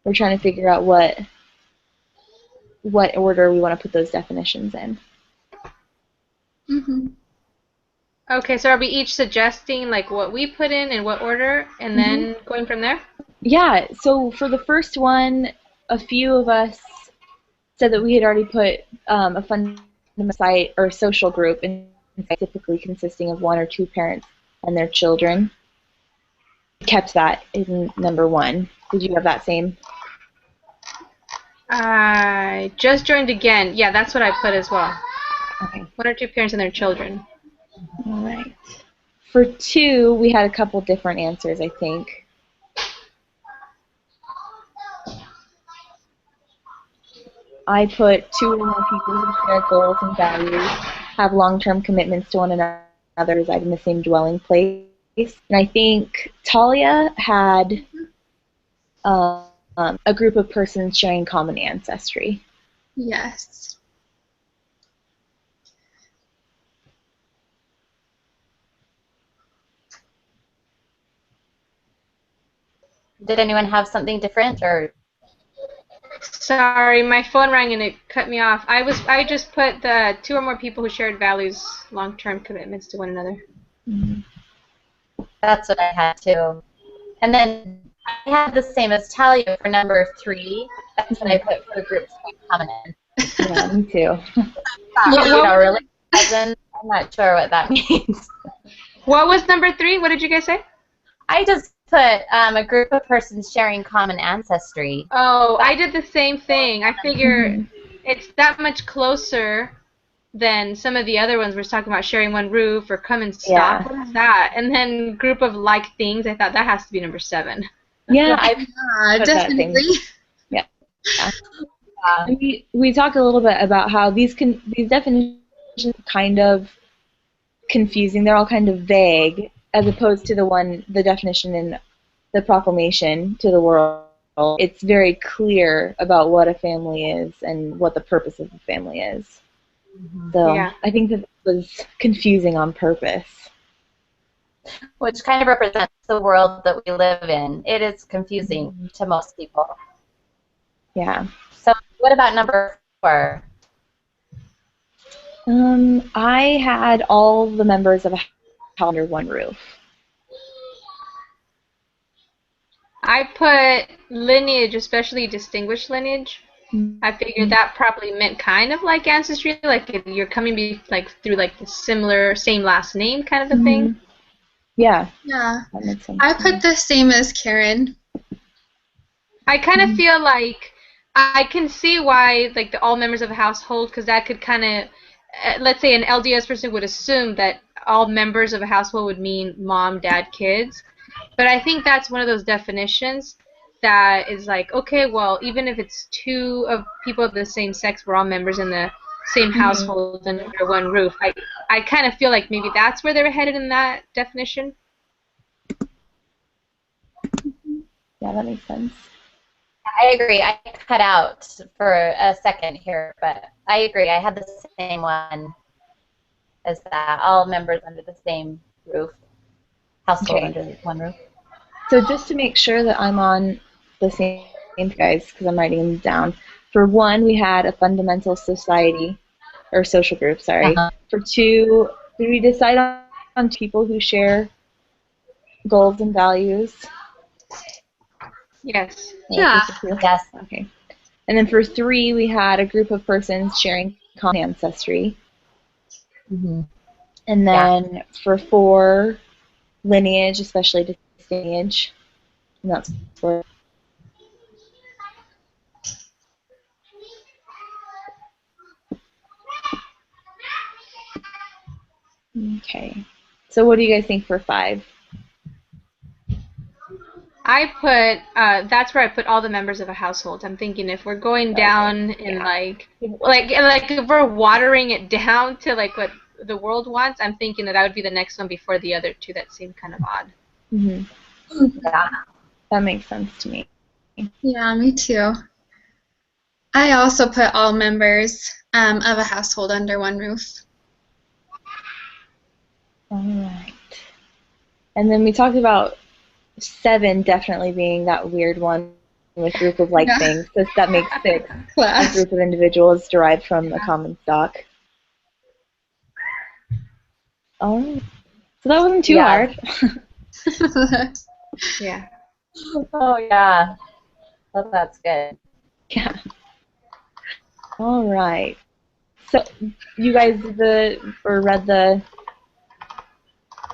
we're trying to figure out what order we want to put those definitions in. Mm-hmm. Okay, so are we each suggesting like what we put in what order, and then going from there? Yeah, so for the first one, a few of us said that we had already put a fundamental site or social group, in typically consisting of one or two parents and their children. Kept that in number 1. Did you have that same? I just joined again. Yeah, that's what I put as well. Okay. 1 or 2 parents and their children. All right. For 2, we had a couple different answers, I think. I put 2 or more people who share goals and values, have long-term commitments to one another, reside in the same dwelling place. And I think Talia had a group of persons sharing common ancestry. Yes. Did anyone have something different, or? Sorry, my phone rang and it cut me off. I just put the 2 or more people who shared values, long-term commitments to one another. Mm-hmm. That's what I had too. And then I had the same as Talia for number 3. That's what I put for groups common in. Yeah, me too. Really cousin. I'm not sure what that means. What was number 3? What did you guys say? I just put a group of persons sharing common ancestry. Oh, I did the same thing. I figure it's that much closer than some of the other ones we're talking about, sharing one roof or come and stop. Yeah. What is that? And then group of like things. I thought that has to be number 7. Yeah, definitely. Yeah. We talked a little bit about how these definitions are kind of confusing. They're all kind of vague, as opposed to the definition in the proclamation to the world. It's very clear about what a family is and what the purpose of a family is. So yeah. I think that was confusing on purpose. Which kind of represents the world that we live in. It is confusing to most people. Yeah. So what about number 4? I had all the members of a house under one roof. I put lineage, especially distinguished lineage. I figured that probably meant kind of like ancestry, like if you're coming through like the same last name kind of a thing. Yeah. Yeah. That makes sense. I put the same as Karen. I kind of feel like I can see why like the all members of a household, because that could kind of, let's say an LDS person would assume that all members of a household would mean mom, dad, kids. But I think that's one of those definitions that is like, okay, well, even if it's 2 of people of the same sex, we're all members in the same household and under one roof. I kind of feel like maybe that's where they're headed in that definition. Yeah, that makes sense. I agree. I cut out for a second here, but I agree. I had the same one as that. All members under the same roof. Household under one roof. So just to make sure that I'm on the same guys, because I'm writing them down. For 1, we had a fundamental society, or social group, sorry. For 2, did we decide on people who share goals and values? Yes. Yeah. Yes. Okay. And then for 3, we had a group of persons sharing common ancestry. And then for 4, lineage, especially lineage. And that's for. Okay. So what do you guys think for 5? I put that's where I put all the members of a household. I'm thinking if we're going down in like if we're watering it down to like what the world wants, I'm thinking that would be the next one before the other 2 that seem kind of odd. Yeah, that makes sense to me. Yeah, me too. I also put all members of a household under one roof. All right. And then we talked about 7 definitely being that weird one with group of like Yeah. things. So that makes 6. A Class. group of individuals derived from a common stock. Oh, so that wasn't too Yeah. hard. Yeah. Oh, yeah. Well, that's good. Yeah. All right. So you guys did read the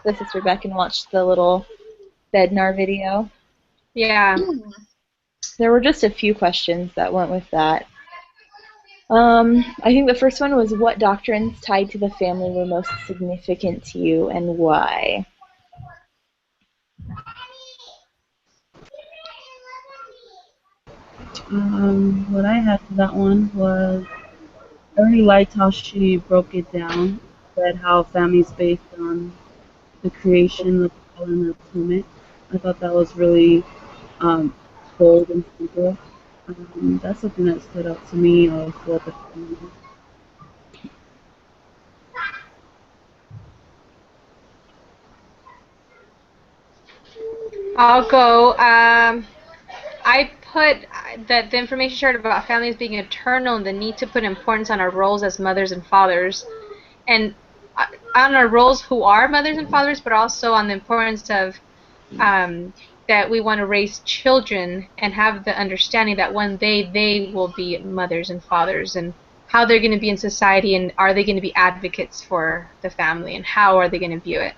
Sister Beck and watched the little Bednar video. Yeah. There were just a few questions that went with that. I think the first one was, what doctrines tied to the family were most significant to you and why? What I had for that one was I really liked how she broke it down, said how family's based on the creation of the fall and the plummet. I thought that was really bold and simple. That's something that stood out to me for the family. I'll go. I put that the information shared about families being eternal and the need to put importance on our roles as mothers and fathers, and on our roles who are mothers and fathers, but also on the importance of that we want to raise children and have the understanding that one day they will be mothers and fathers, and how they're going to be in society, and are they going to be advocates for the family, and how are they going to view it.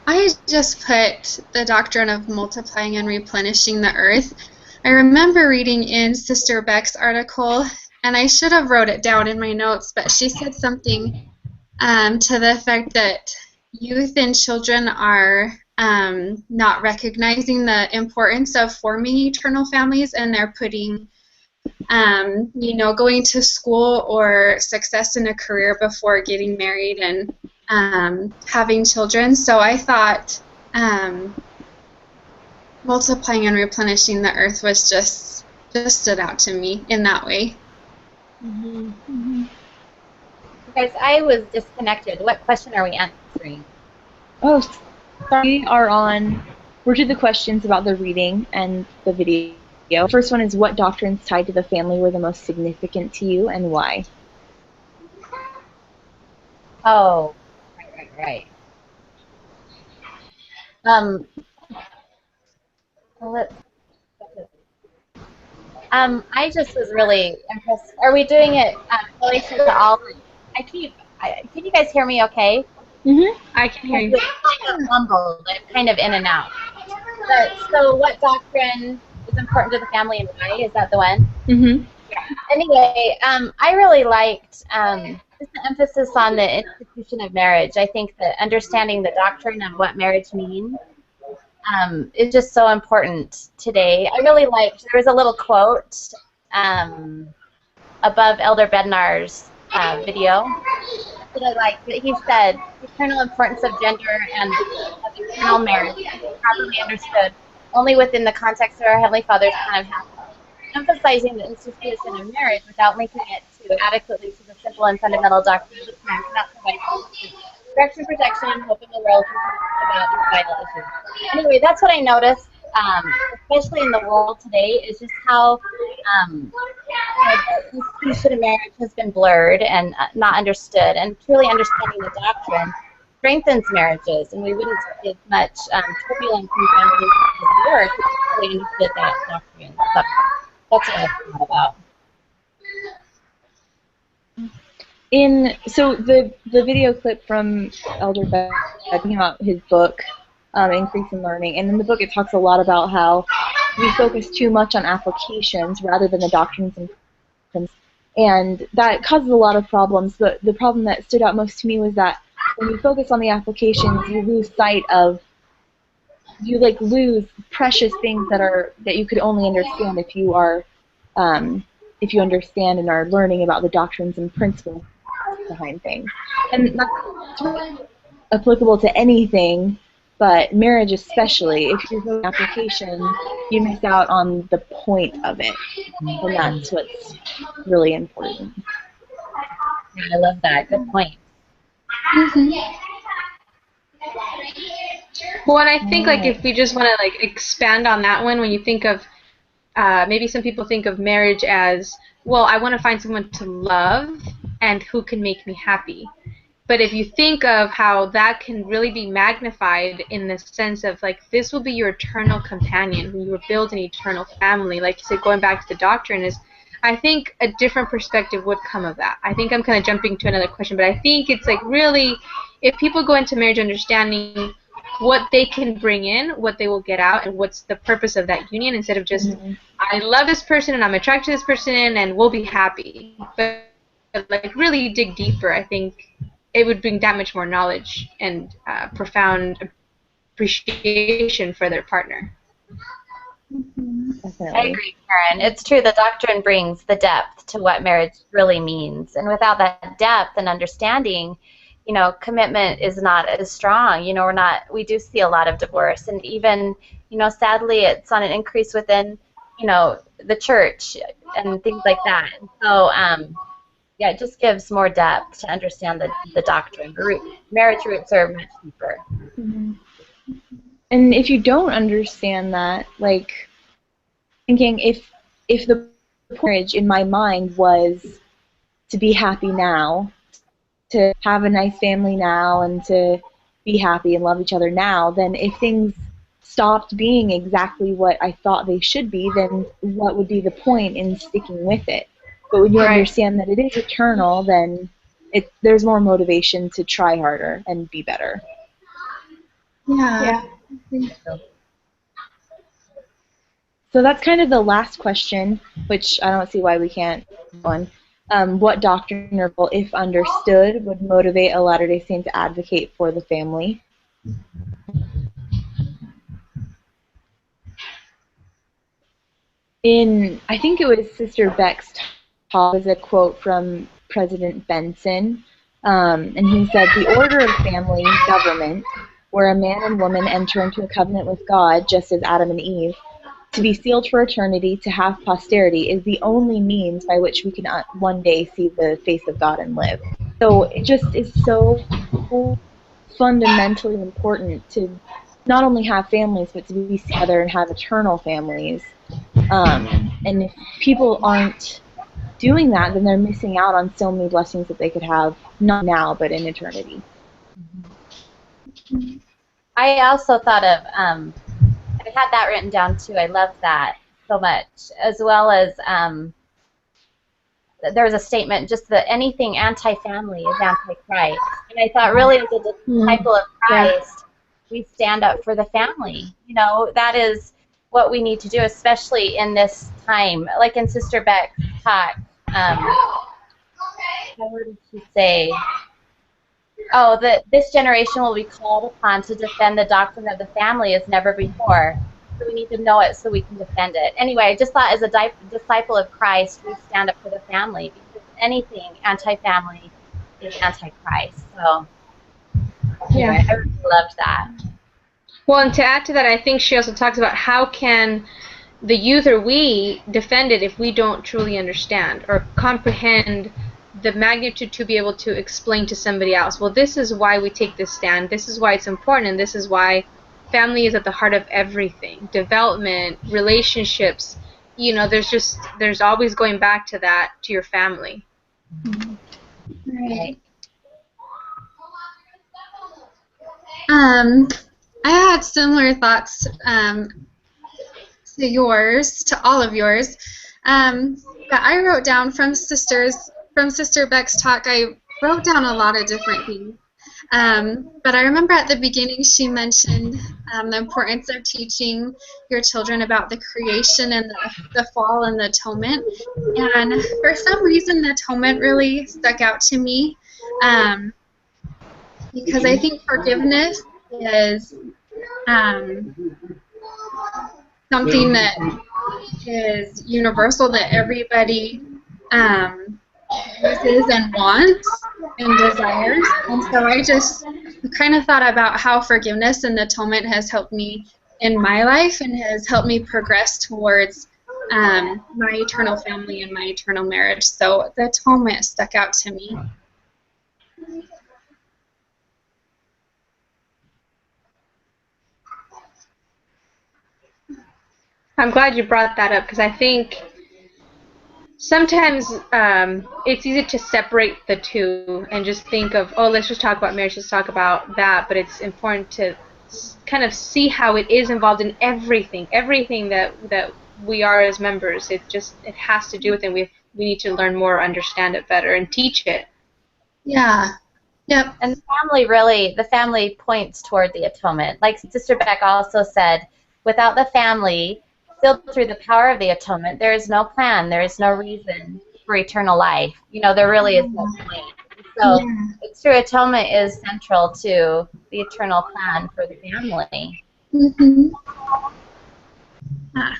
I just put the doctrine of multiplying and replenishing the earth. I remember reading in Sister Beck's article, and I should have wrote it down in my notes, but she said something to the effect that youth and children are not recognizing the importance of forming eternal families, and they're putting going to school or success in a career before getting married and having children. So I thought multiplying and replenishing the earth was just stood out to me in that way. Guys, I was disconnected. What question are we answering? Oh, sorry. We're to the questions about the reading and the video. The first one is, what doctrines tied to the family were the most significant to you and why? Oh, right. I just was really impressed. Are we doing it in relation to all? Can you guys hear me okay? I can hear you. I'm mumbled. I'm kind of in and out. So what doctrine is important to the family and why? Is that the one? Mm-hmm. Anyway, I really liked just the emphasis on the institution of marriage. I think that understanding the doctrine of what marriage means is just so important today. I really liked, there was a little quote above Elder Bednar's video that I liked. He said, the eternal importance of gender and of eternal marriage is properly understood only within the context of our Heavenly Father's plan of happiness. Emphasizing the institution of marriage without linking it to adequately to the simple and fundamental doctrine of the time cannot provide direction, protection, and hope in the world about these vital issues. Anyway, that's what I noticed, especially in the world today, is just how the institution of marriage has been blurred and not understood. And truly understanding the doctrine strengthens marriages, and we wouldn't see as much turbulence in families because we were if we really understood that doctrine. So that's what I thought about. So the video clip from Elder Beck talking about his book, Increase in Learning, and in the book it talks a lot about how we focus too much on applications rather than the doctrines and principles, and that causes a lot of problems. But the problem that stood out most to me was that when you focus on the applications, you lose sight of, you lose precious things that you could only understand if you understand and are learning about the doctrines and principles behind things. And that's really applicable to anything, but marriage especially. If you're doing application, you miss out on the point of it, and that's what's really important. Yeah, I love that. Good point. Well, and I think like Right. if we just want to like expand on that one, when you think of maybe some people think of marriage as, well, I want to find someone to love and who can make me happy. But if you think of how that can really be magnified in the sense of like this will be your eternal companion when you will build an eternal family, like you said, going back to the doctrine is, I think a different perspective would come of that. I think I'm kind of jumping to another question, but I think it's like really, if people go into marriage understanding what they can bring in, what they will get out, and what's the purpose of that union, instead of just, Mhm. I love this person and I'm attracted to this person and we'll be happy. But like really dig deeper, I think it would bring that much more knowledge and profound appreciation for their partner. I Definitely. agree, Karen. It's true. The doctrine brings the depth to what marriage really means. And without that depth and understanding, commitment is not as strong. We do see a lot of divorce. And even, sadly, it's on an increase within, the church and things like that. And so, yeah, it just gives more depth to understand the doctrine. Marriage roots are much deeper. Mhm. And if you don't understand that, like thinking if the marriage in my mind was to be happy now, to have a nice family now, and to be happy and love each other now, then if things stopped being exactly what I thought they should be, then what would be the point in sticking with it? But when you Right. understand that it is eternal, then there's more motivation to try harder and be better. Yeah. So that's kind of the last question, which I don't see why we can't one. What doctrine or rule, if understood, would motivate a Latter-day Saint to advocate for the family? I think it was Sister Beck's talk, was a quote from President Benson, and he said, "The order of family government, where a man and woman enter into a covenant with God, just as Adam and Eve, to be sealed for eternity, to have posterity, is the only means by which we can one day see the face of God and live." So it just is so fundamentally important to not only have families, but to be together and have eternal families. And if people aren't doing that, then they're missing out on so many blessings that they could have, not now, but in eternity. I also thought of, I had that written down too. I love that so much, as well as there was a statement just that anything anti-family is anti-Christ. And I thought really as a disciple of Christ, we stand up for the family. That is what we need to do, especially in this time. Like in Sister Beck's talk, what did she say? Oh, that this generation will be called upon to defend the doctrine of the family as never before. So we need to know it so we can defend it. Anyway, I just thought as a disciple of Christ, we stand up for the family, because anything anti-family is anti-Christ. So anyway, I really loved that. Well, and to add to that, I think she also talks about how can the youth or we defend it if we don't truly understand or comprehend the magnitude to be able to explain to somebody else, well, this is why we take this stand, this is why it's important, and this is why family is at the heart of everything. Development, relationships, there's always going back to that, to your family. Right. I had similar thoughts to yours, to all of yours. But I wrote down from Sister Beck's talk, I wrote down a lot of different things. But I remember at the beginning she mentioned the importance of teaching your children about the creation and the fall and the atonement. And for some reason, the atonement really stuck out to me, because I think forgiveness is something that is universal, that everybody uses and wants and desires. And so I just kind of thought about how forgiveness and atonement has helped me in my life and has helped me progress towards my eternal family and my eternal marriage. So the atonement stuck out to me. I'm glad you brought that up because I think sometimes it's easy to separate the two and just think of, oh, let's just talk about marriage, let's talk about that, but it's important to kind of see how it is involved in everything that we are as members. It has to do with it. We need to learn more, understand it better, and teach it. Yeah. Yep. And the family points toward the atonement. Like Sister Beck also said, without the family, still through the power of the atonement, there is no plan, there is no reason for eternal life. There really is no point. So Yeah. it's true, atonement is central to the eternal plan for the family. Mm-hmm. Ah.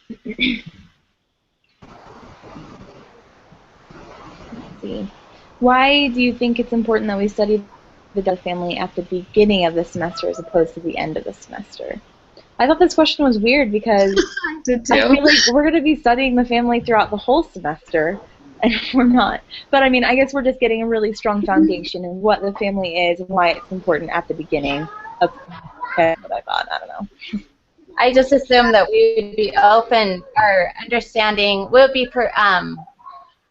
Let's see. Why do you think it's important that we study the death family at the beginning of the semester as opposed to the end of the semester? I thought this question was weird because I did too. I feel like we're going to be studying the family throughout the whole semester, and we're not. But I mean, I guess we're just getting a really strong foundation in what the family is and why it's important at the beginning of what I thought. I don't know. I just assumed that we would be open, our understanding would be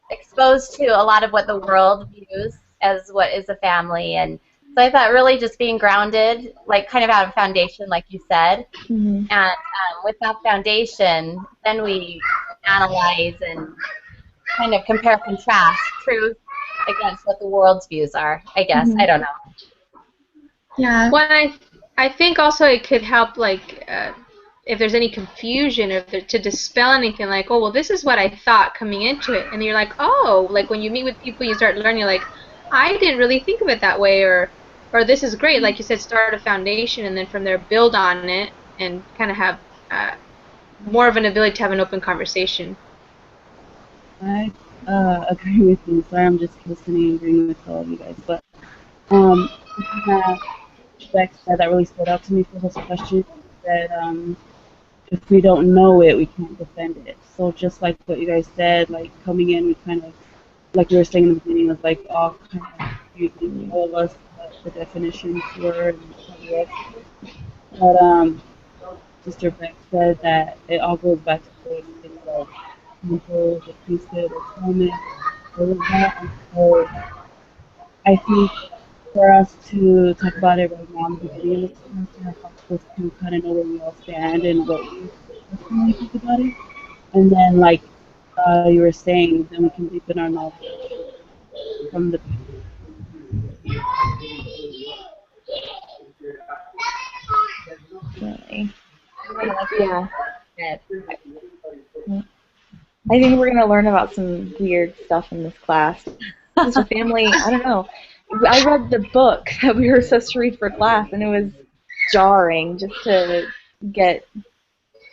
exposed to a lot of what the world views as what is a family. And so I thought really just being grounded, like kind of out of foundation, like you said. Mm-hmm. And with that foundation, then we analyze and kind of compare contrast truth against what the world's views are, I guess. Mm-hmm. I don't know. Yeah. Well, I think also it could help, like, if there's any confusion or to dispel anything, like, oh, well, this is what I thought coming into it. And you're like, oh, like when you meet with people, you start learning, you're like, I didn't really think of it that way, or this is great. Like you said, start a foundation and then from there build on it and kind of have more of an ability to have an open conversation. I agree with you. Sorry, I'm just listening and agreeing with all of you guys. But something that Beck said that really stood out to me for this question is that if we don't know it, we can't defend it. So just like what you guys said, like coming in, we kind of, like you were saying in the beginning, was like all kind of confusing, all of us, what the definitions were and all the rest. But Sister Beck said that it all goes back to the basics of temple, the priesthood, atonement, all of that. And so I think for us to talk about it right now in the beginning of the semester helps us to kind of know where we all stand and what we personally think about it. And then, like you were saying, then we can deepen our knowledge from the. Really. Yeah. I think we're going to learn about some weird stuff in this class. This is family, I don't know. I read the book that we were supposed to read for class, and it was jarring just to get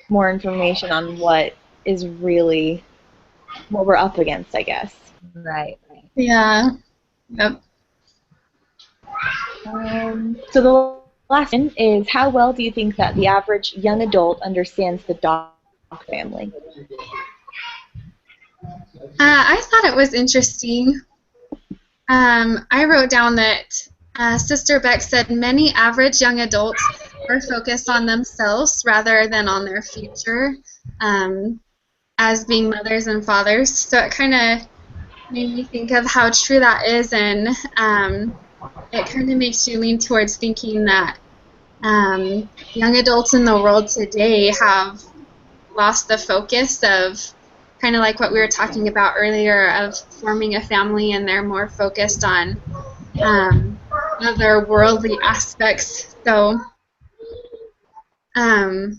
more information on what is really what we're up against, I guess. Right. Yeah. Yep. So the last question is, how well do you think that the average young adult understands the Doc family? I thought it was interesting. I wrote down that Sister Beck said many average young adults are focused on themselves rather than on their future as being mothers and fathers. So it kind of made me think of how true that is, and it kind of makes you lean towards thinking that young adults in the world today have lost the focus of kind of like what we were talking about earlier of forming a family, and they're more focused on other worldly aspects. So I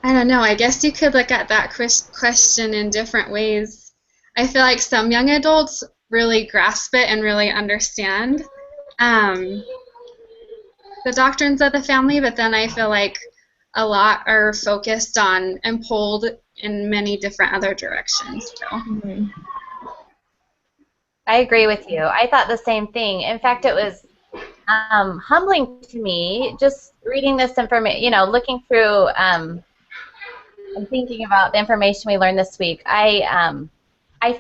don't know. I guess you could look at that question in different ways. I feel like some young adults really grasp it and really understand the doctrines of the family, but then I feel like a lot are focused on and pulled in many different other directions. So. Mm-hmm. I agree with you. I thought the same thing. In fact, it was humbling to me just reading this information, looking through and thinking about the information we learned this week. I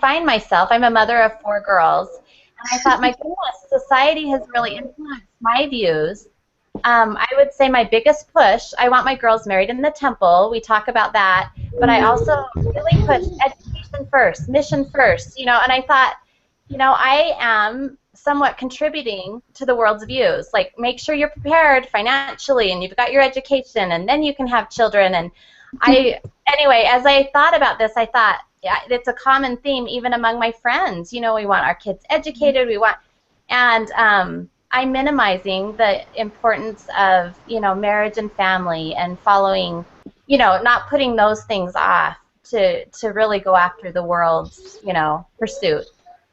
find myself, I'm a mother of 4 girls, and I thought, my goodness, society has really influenced my views I would say my biggest push, I want my girls married in the temple. We talk about that. But I also really push education first, mission first, and I thought, I am somewhat contributing to the world's views. Like, make sure you're prepared financially and you've got your education and then you can have children. And anyway, as I thought about this, I thought, yeah, it's a common theme even among my friends. We want our kids educated. And I'm minimizing the importance of, marriage and family and following, not putting those things off to really go after the world's, pursuit.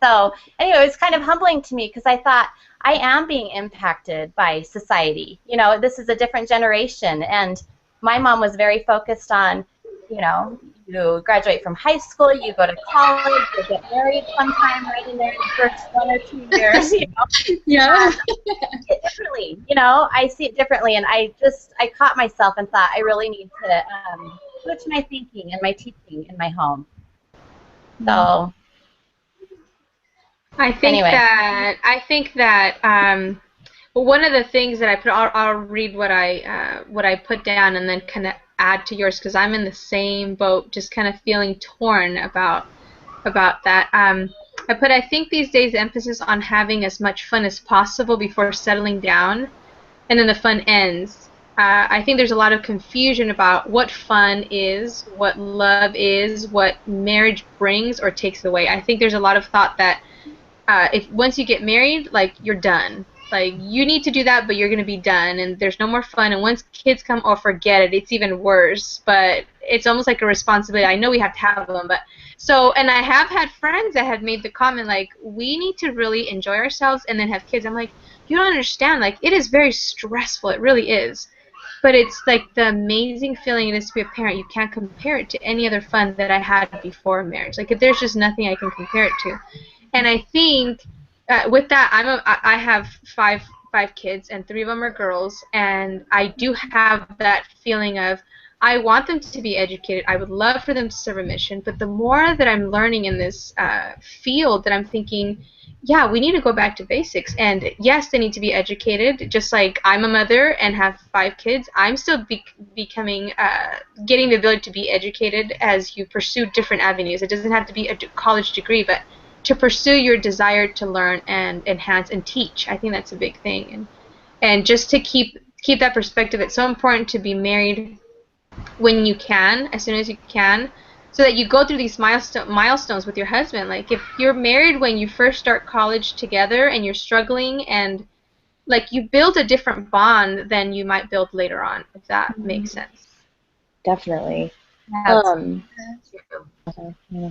So anyway, it was kind of humbling to me because I thought I am being impacted by society. This is a different generation, and my mom was very focused on, you graduate from high school, you go to college, you get married sometime right in there in the first 1 or 2 years. Yeah. I see it differently. I see it differently, and I caught myself and thought I really need to switch my thinking and my teaching in my home. So anyway. I think that well, one of the things that I put, I'll read what I put down and then kind of add to yours because I'm in the same boat, just kind of feeling torn about that. I think these days the emphasis on having as much fun as possible before settling down, and then the fun ends. I think there's a lot of confusion about what fun is, what love is, what marriage brings or takes away. I think there's a lot of thought that if once you get married, like, you're done. Like, you need to do that, but you're going to be done, and there's no more fun. And once kids come, oh, forget it. It's even worse. But it's almost like a responsibility. I know we have to have them, but so, and I have had friends that have made the comment, like, we need to really enjoy ourselves and then have kids. I'm like, you don't understand. Like, it is very stressful. It really is. But it's like the amazing feeling it is to be a parent. You can't compare it to any other fun that I had before marriage. Like, there's just nothing I can compare it to. And I think with that, I have five kids, and 3 of them are girls, and I do have that feeling of I want them to be educated. I would love for them to serve a mission, but the more that I'm learning in this field, that I'm thinking, yeah, we need to go back to basics. And yes, they need to be educated. Just like I'm a mother and have 5 kids, I'm still becoming, getting the ability to be educated as you pursue different avenues. It doesn't have to be a college degree, but to pursue your desire to learn and enhance and teach. I think that's a big thing. And just to keep that perspective, it's so important to be married when you can, as soon as you can, so that you go through these milestones with your husband. Like, if you're married when you first start college together and you're struggling, and like, you build a different bond than you might build later on, if that makes sense. Definitely. That's Yeah.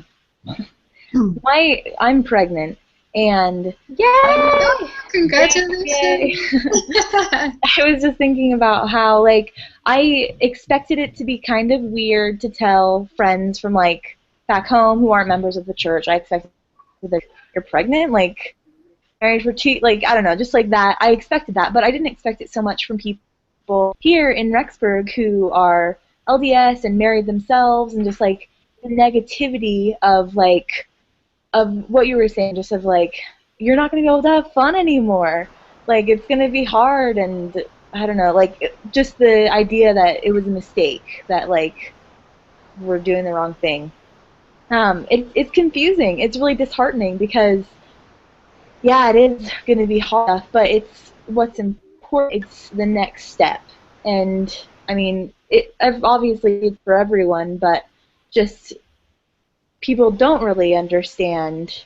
I'm pregnant, and Yay! Congratulations! Yay. I was just thinking about how, like, I expected it to be kind of weird to tell friends from, like, back home who aren't members of the church. I expected that you're pregnant, like, married for 2, like, I don't know, just like that. I expected that, but I didn't expect it so much from people here in Rexburg who are LDS and married themselves, and just, like, the negativity of, like, of what you were saying, just of, like, you're not going to be able to have fun anymore. Like, it's going to be hard, and I don't know, like, just the idea that it was a mistake, that, like, we're doing the wrong thing. It's confusing. It's really disheartening because, yeah, it is going to be hard, but it's what's important. It's the next step. And, I mean, obviously it's for everyone, but just people don't really understand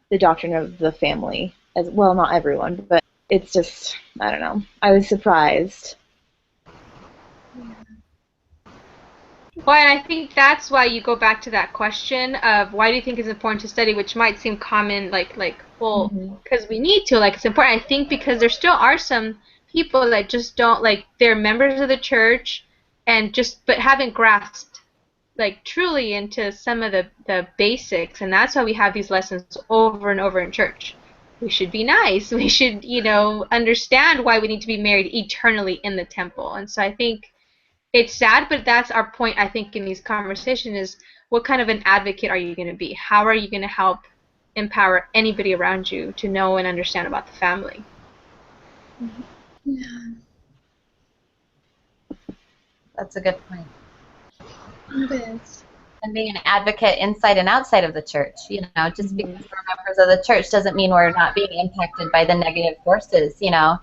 the doctrine of the family as well. Not everyone, but it's just, I don't know. I was surprised. Well, and I think that's why you go back to that question of why do you think it's important to study, which might seem common, like well, because we need to, like, it's important. I think because there still are some people that just don't, like, they're members of the church and just, but haven't grasped, like, truly into some of the basics, and that's why we have these lessons over and over in church. We should be nice. We should, understand why we need to be married eternally in the temple. And so I think it's sad, but that's our point, I think, in these conversations is what kind of an advocate are you going to be? How are you going to help empower anybody around you to know and understand about the family? Yeah. That's a good point. It is. And being an advocate inside and outside of the church, just because we're members of the church doesn't mean we're not being impacted by the negative forces. So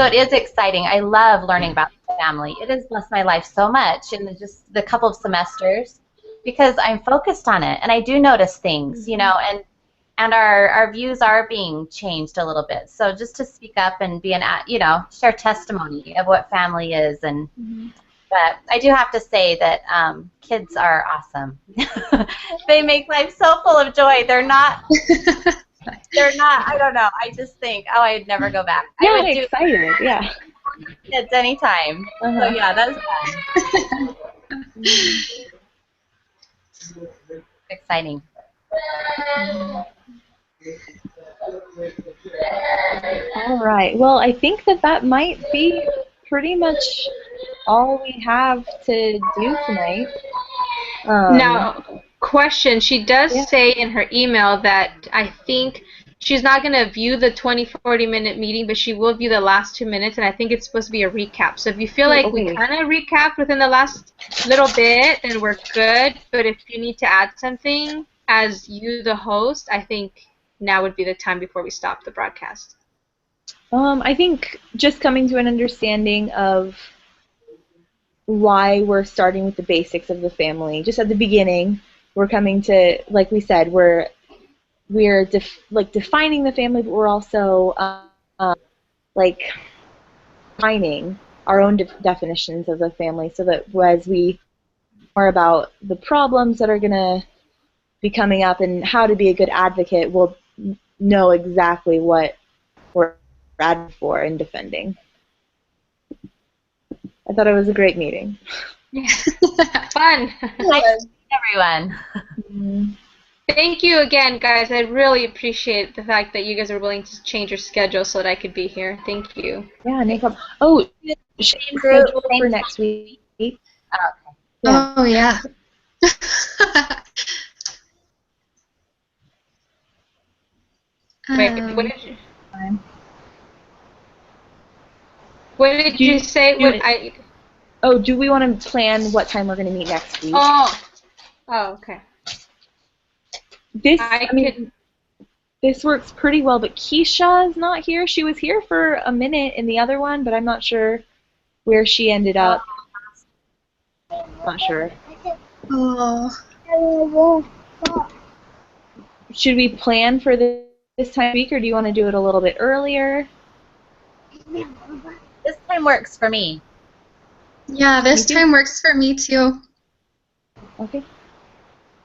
it is exciting. I love learning about the family. It has blessed my life so much in just the couple of semesters because I'm focused on it and I do notice things, and our views are being changed a little bit. So just to speak up and be share testimony of what family is But I do have to say that kids are awesome. They make life so full of joy. They're not, I don't know. I just think, oh, I'd never go back. Yeah, I would I'm do excited. Yeah. kids anytime. So yeah, that's fun. Exciting. All right. Well, I think that might be pretty much all we have to do tonight. Now, question. She does Yeah. say in her email that I think she's not going to view the 40-minute meeting, but she will view the last 2 minutes, and I think it's supposed to be a recap. So if you feel like we kind of recapped within the last little bit, then we're good. But if you need to add something as you, the host, I think now would be the time before we stop the broadcast. I think just coming to an understanding of why we're starting with the basics of the family. Just at the beginning, we're coming to, like we said, we're defining the family, but we're also defining our own definitions of the family, so that as we more about the problems that are going to be coming up and how to be a good advocate, we'll know exactly what we're advocating for and defending. I thought it was a great meeting. Fun. Nice to meet everyone. Thank you again, guys. I really appreciate the fact that you guys are willing to change your schedule so that I could be here. Thank you. Yeah, no problem. Oh, Same group, same for next week. Oh, okay. Yeah. Oh, yeah. Wait, what did you say? Do we want to plan what time we're going to meet next week? Oh, okay. This works pretty well, but Keisha is not here. She was here for a minute in the other one, but I'm not sure where she ended up. Not sure. Oh. Should we plan for this time of week, or do you want to do it a little bit earlier? This time works for me. Yeah, this time works for me too. Okay.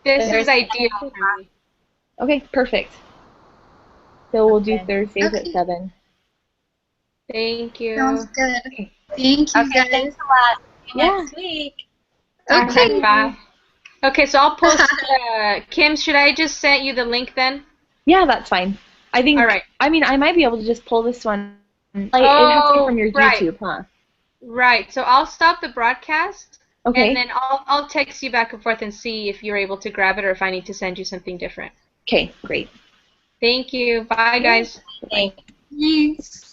This is ideal for me. Okay, perfect. So we'll do Thursdays at 7. Thank you. Sounds good. Okay. Thank you, guys. Thanks a lot. See you Yeah. next week. Okay. Bye. Okay, so I'll post. Kim, should I just send you the link then? Yeah, that's fine. I think. All right. I mean, I might be able to just pull this one. It has to be from your YouTube, huh? Right. So I'll stop the broadcast. Okay. And then I'll text you back and forth and see if you're able to grab it or if I need to send you something different. Okay, great. Thank you. Bye, guys. Thanks. Thanks.